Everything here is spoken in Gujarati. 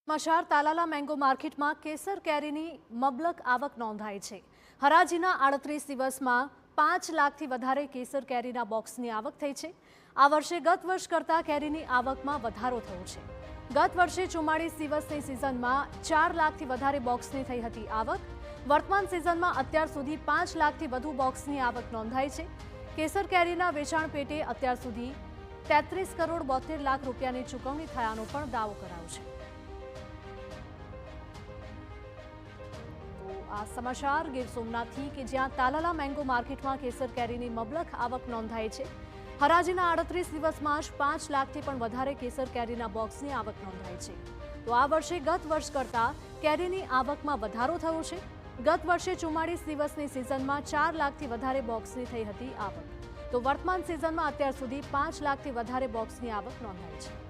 મશાર તાલાલા મેંગો માર્કેટમાં કેસર કેરીની મબલક આવક નોંધાઈ છે। હરાજીના 38 દિવસમાં 5 લાખથી વધારે કેસર કેરીના બોક્સની આવક થઈ છે। આ વર્ષે ગત વર્ષ કરતાં કેરીની આવકમાં વધારો થયો છે। ગત વર્ષે 44 દિવસની સિઝનમાં 4 લાખથી વધારે બોક્સની થઈ હતી આવક। વર્તમાન સિઝનમાં અત્યાર સુધી 5 લાખથી વધુ બોક્સની આવક નોંધાઈ છે। કેસર કેરીના વેચાણ પેટે અત્યાર સુધી 33 કરોડ 72 લાખ રૂપિયાની ચૂકવણી થયાનો પણ દાવો કરાયો છે। આ સમાચાર ગીર સોમનાથથી કે જ્યાં તાલાલા મેંગો માર્કેટમાં કેસર કેરીની મબલખ આવક નોંધાઈ છે। હરાજીના 38 દિવસમાં જ 5 લાખથી પણ વધારે કેસર કેરીના બોક્સની આવક નોંધાઈ છે। તો આ વર્ષે ગત વર્ષ કરતાં કેરીની આવકમાં વધારો થયો છે। ગત વર્ષે 44 દિવસની સિઝનમાં 4 લાખથી વધારે બોક્સની થઈ હતી આવક। તો વર્તમાન સિઝનમાં અત્યાર સુધી 5 લાખથી વધારે બોક્સની આવક નોંધાઈ છે।